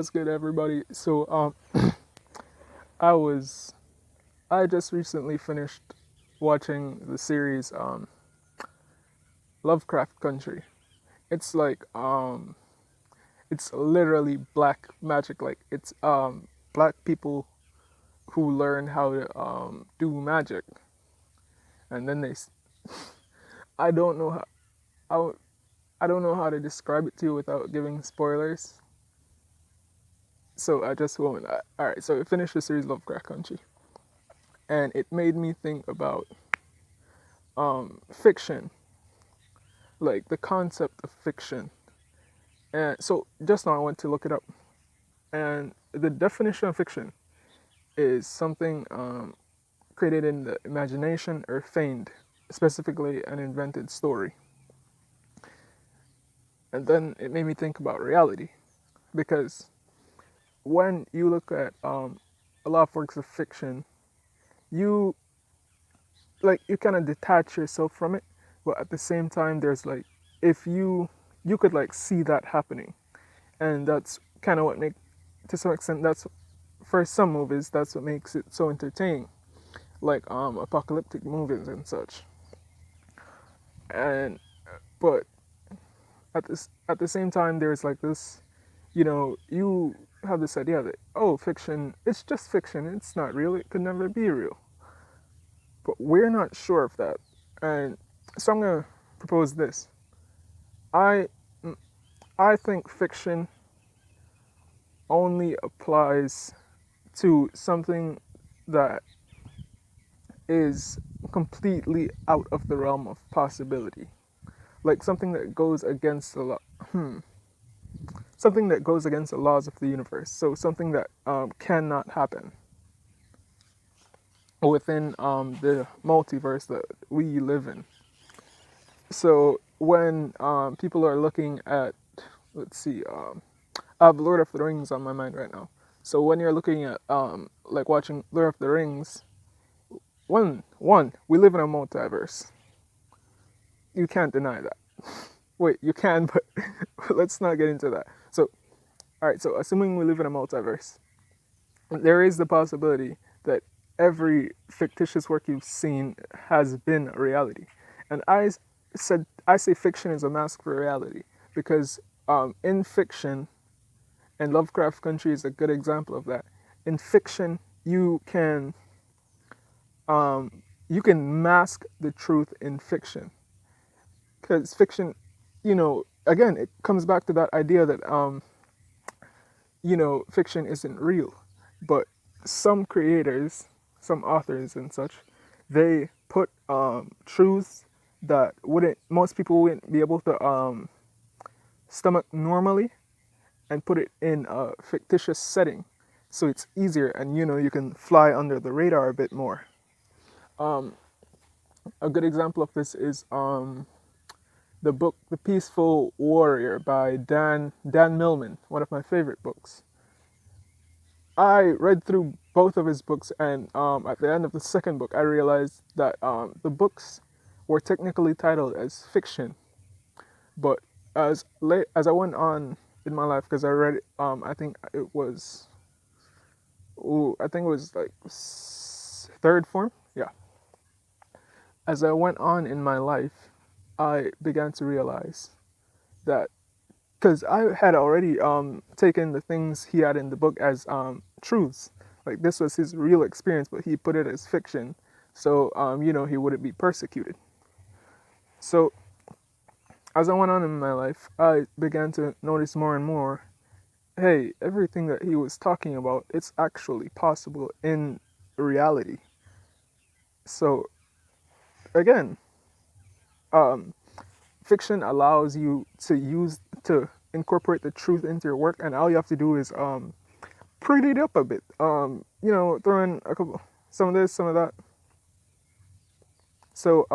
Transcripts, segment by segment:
What's good, everybody? I was I just recently finished watching the series Lovecraft Country. It's like it's literally black magic. Like it's black people who learn how to do magic, and then I don't know how I don't know how to describe it to you without giving spoilers. So I just won't. All right. So we finished the series Lovecraft Country, and it made me think about fiction, like the concept of fiction. And so just now I went to look it up, and the definition of fiction is something created in the imagination or feigned, specifically an invented story. And then it made me think about reality, because when you look at a lot of works of fiction, you you kind of detach yourself from it, but at the same time, there's like if you could like see that happening, and that's kind of what make to some extent that's for some movies that's what makes it so entertaining, like apocalyptic movies and such. And but at the same time, there's like this, you have this idea that, oh, fiction, it's just fiction, it's not real, it could never be real. But we're not sure of that. And so I'm gonna propose this. I I think fiction only applies to something that is completely out of the realm of possibility, like something that goes against the law, something that goes against the laws of the universe. So something that cannot happen within the multiverse that we live in. So when people are looking at, let's see, I have Lord of the Rings on my mind right now. So when you're looking at like watching Lord of the Rings, one we live in a multiverse. You can't deny that. Wait, you can, but let's not get into that. So, all right. So assuming we live in a multiverse, there is the possibility that every fictitious work you've seen has been a reality. And I say fiction is a mask for reality, because in fiction, and Lovecraft Country is a good example of that. In fiction, you can mask the truth in fiction, because fiction, again, it comes back to that idea that fiction isn't real. But some creators, some authors and such, they put truths that wouldn't most people wouldn't be able to stomach normally, and put it in a fictitious setting, so it's easier, and you can fly under the radar a bit more. A good example of this is the book The Peaceful Warrior by Dan Millman, one of my favorite books. I read through both of his books, and at the end of the second book, I realized that the books were technically titled as fiction, but as I went on in my life, because I read it, I think it was like third form, yeah. As I went on in my life, I began to realize that, because I had already taken the things he had in the book as truths. Like this was his real experience, but he put it as fiction, so he wouldn't be persecuted. So as I went on in my life, I began to notice more and more. Hey, everything that he was talking about, it's actually possible in reality. So again, um, fiction allows you to incorporate the truth into your work, and all you have to do is pretty it up a bit. Throw in a couple, some of this, some of that. So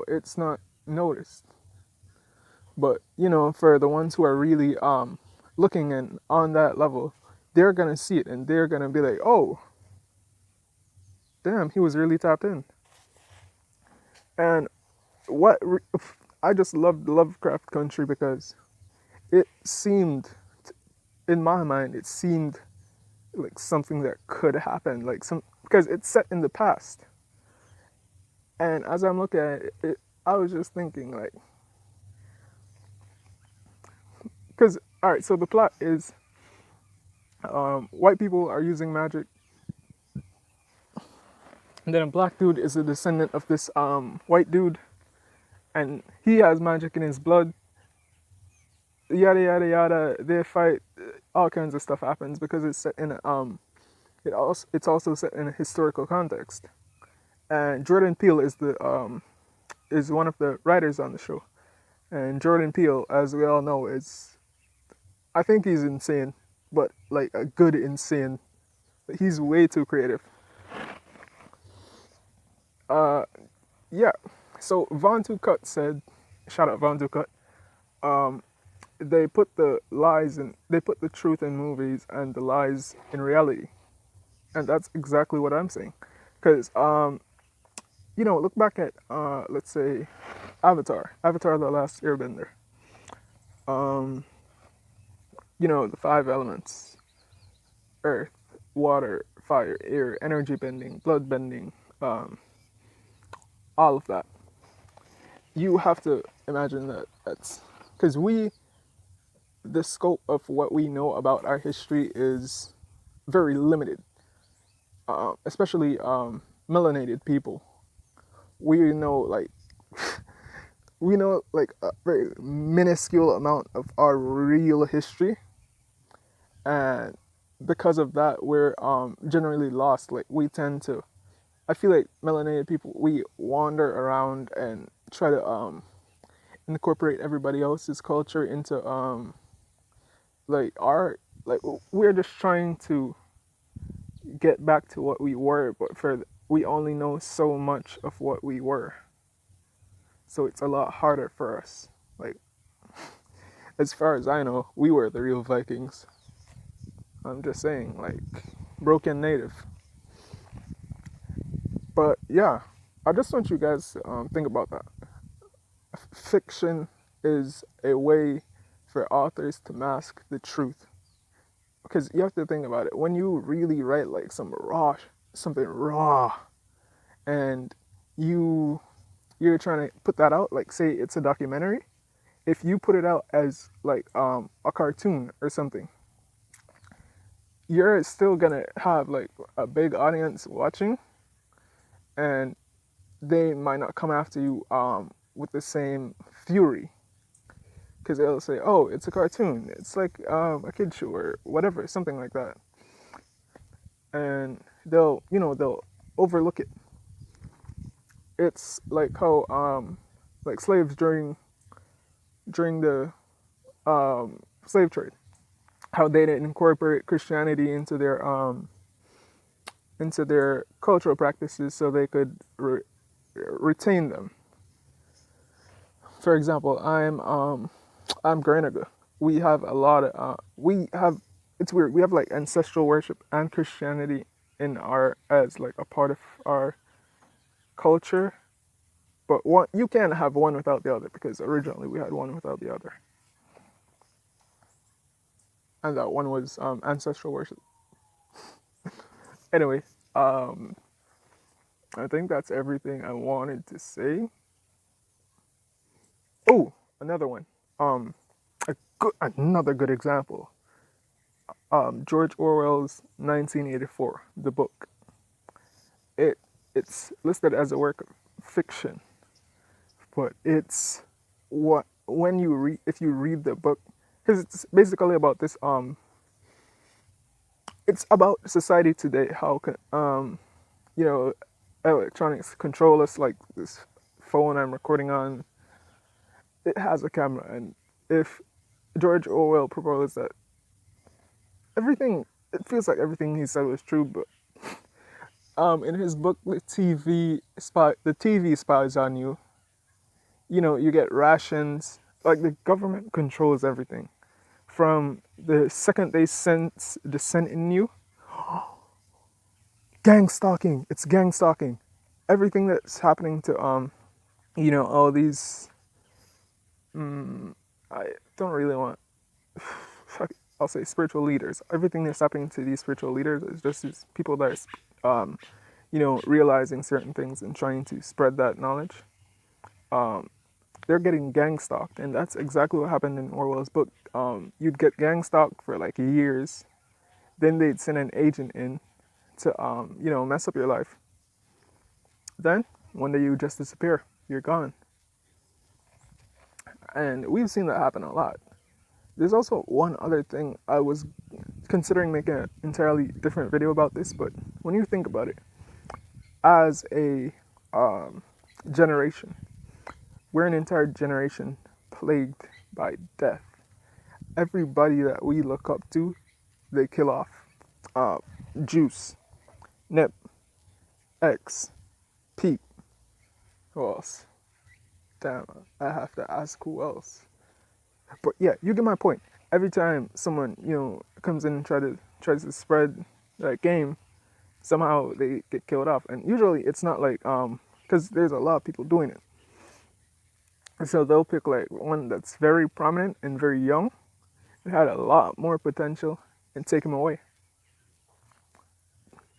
it's not noticed. But for the ones who are really looking and on that level, they're gonna see it, and they're gonna be like, oh, damn, he was really tapped in. And what I just loved Lovecraft Country because it seemed in my mind, it seemed like something that could happen, like some because it's set in the past. And as I'm looking at it, I was just thinking like, because all right, so the plot is white people are using magic, and then a black dude is a descendant of this white dude, and he has magic in his blood. Yada yada yada. They fight. All kinds of stuff happens because it's set in a, it's also set in a historical context. And Jordan Peele is one of the writers on the show. And Jordan Peele, as we all know, is I think he's insane, but like a good insane. He's way too creative. Uh, yeah. So Von Tucut said, shout out Von Tucut. Um, they put they put the truth in movies and the lies in reality, and that's exactly what I'm saying. Because look back at let's say Avatar: The Last Airbender. Um, the five elements: earth, water, fire, air, energy bending, blood bending, um, all of that. You have to imagine that that's because the scope of what we know about our history is very limited, especially melanated people. We know like we know like a very minuscule amount of our real history, and because of that, we're generally lost. Like we tend to, I feel like melanated people, we wander around and try to incorporate everybody else's culture into like our like we're just trying to get back to what we were, but we only know so much of what we were, so it's a lot harder for us. Like as far as I know, we were the real Vikings. I'm just saying, like broken native. But yeah, I just want you guys to think about that. Fiction is a way for authors to mask the truth, because you have to think about it. When you really write like something raw, and you're trying to put that out, like say it's a documentary, if you put it out as like a cartoon or something, you're still gonna have like a big audience watching, and they might not come after you with the same fury, because they'll say, "Oh, it's a cartoon. It's like a kid show or whatever, something like that," and they'll overlook it. It's like how like slaves during the slave trade, how they didn't incorporate Christianity into their cultural practices so they could retain them. For example, I'm Graniga. We have a lot of we have it's weird. We have like ancestral worship and Christianity in our as like a part of our culture, but one you can't have one without the other because originally we had one without the other, and that one was ancestral worship. Anyway, um, I think that's everything I wanted to say. Oh, another one. Um, another good example. George Orwell's 1984, the book. It it's listed as a work of fiction, but it's what when you read if you read the book, because it's basically about this it's about society today, how can you know electronics control us, like this phone I'm recording on, it has a camera, and if George Orwell proposed that everything, it feels like everything he said was true, but in his book the TV spies on you. You get rations, like the government controls everything from the second they sense dissent in you. Gang stalking, it's gang stalking. Everything that's happening to all these I don't really want I'll say spiritual leaders. Everything that's happening to these spiritual leaders is just these people that are, realizing certain things and trying to spread that knowledge. They're getting gang stalked, and that's exactly what happened in Orwell's book. You'd get gang stalked for like years, then they'd send an agent in to, mess up your life. Then one day you just disappear. You're gone, and we've seen that happen a lot. There's also one other thing. I was considering making an entirely different video about this, but when you think about it, as a generation, we're an entire generation plagued by death. Everybody that we look up to, they kill off. Uh, Juice, Nip, X, Pete, who else? Damn, I have to ask who else. But yeah, you get my point. Every time someone comes in and tries to spread that game, somehow they get killed off. And usually it's not like because there's a lot of people doing it. So they'll pick like one that's very prominent and very young. It had a lot more potential and take him away.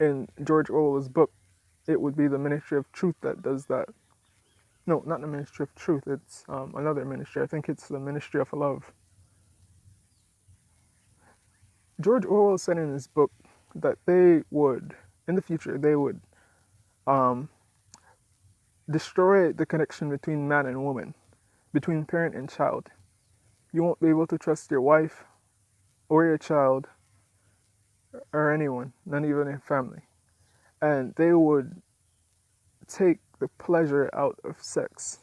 In George Orwell's book, it would be the Ministry of Truth that does that. No, not the Ministry of Truth. It's another ministry. I think it's the Ministry of Love. George Orwell said in his book that they would, in the future, they would um, destroy the connection between man and woman, between parent and child. You won't be able to trust your wife or your child or anyone, not even your family. And they would take the pleasure out of sex.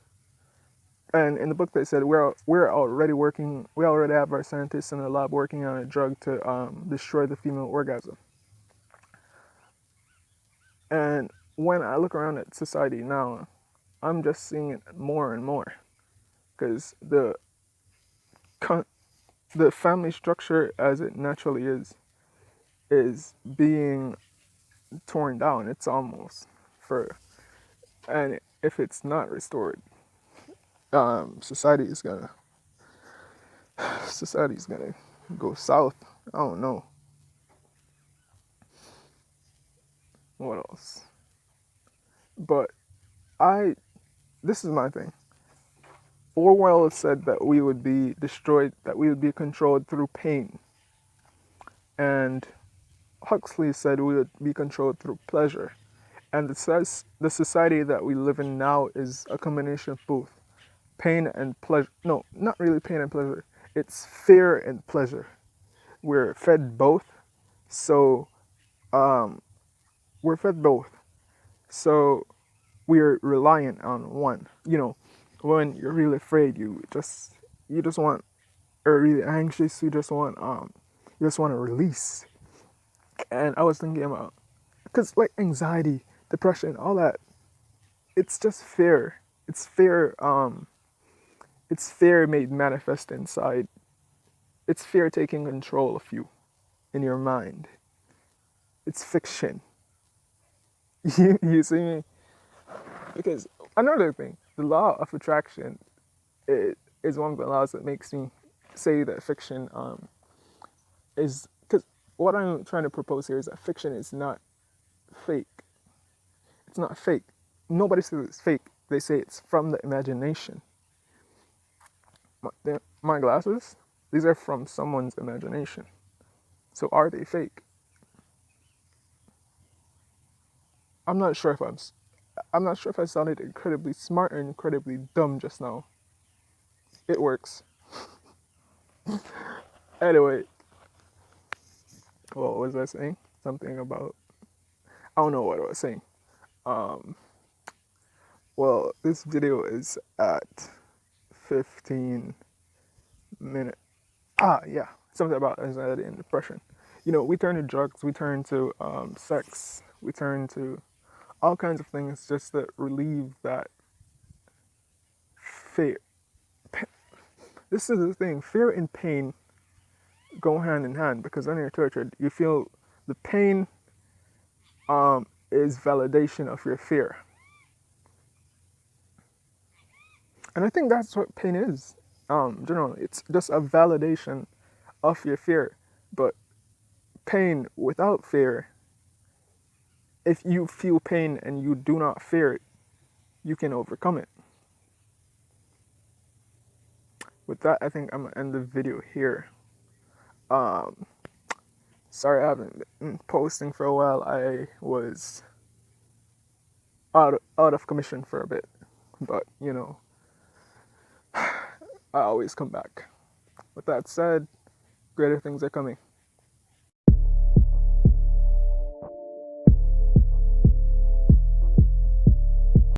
And in the book they said we already have our scientists in the lab working on a drug to destroy the female orgasm. And when I look around at society now, I'm just seeing it more and more, because the family structure as it naturally is being torn down. It's almost for, and if it's not restored, society is gonna go south. I don't know what else, but this is my thing. Orwell said that we would be destroyed, that we would be controlled through pain, and Huxley said we would be controlled through pleasure. And the society that we live in now is a combination of both pain and pleasure. No, not really pain and pleasure. It's fear and pleasure. We're fed both. So, we're fed both. So, we're reliant on one. When you're really afraid, you just want, or really anxious, you just want to release. And I was thinking about, because like anxiety, depression, all that, it's just fear. It's fear. It's fear made manifest inside. It's fear taking control of you, in your mind. It's fiction. You see me? Because another thing, the law of attraction, it is one of the laws that makes me say that fiction is, because what I'm trying to propose here is that fiction is not fake. It's not fake. Nobody says it's fake. They say it's from the imagination. My glasses, these are from someone's imagination. So are they fake? I'm not sure if I sounded incredibly smart or incredibly dumb just now. It works. Anyway, what was I saying? Something about, I don't know what I was saying. Well, this video is at 15 minutes. Yeah, something about anxiety and depression. We turn to drugs, we turn to sex, we turn to all kinds of things just to relieve that fear. This is the thing, fear and pain go hand in hand, because when you're tortured, you feel the pain is validation of your fear. And I think that's what pain is. Generally, it's just a validation of your fear. But pain without fear, if you feel pain and you do not fear it, you can overcome it. With that, I think I'm gonna end the video here. Um, Sorry I haven't been posting for a while. I was out of commission for a bit, but I always come back. With that said, greater things are coming.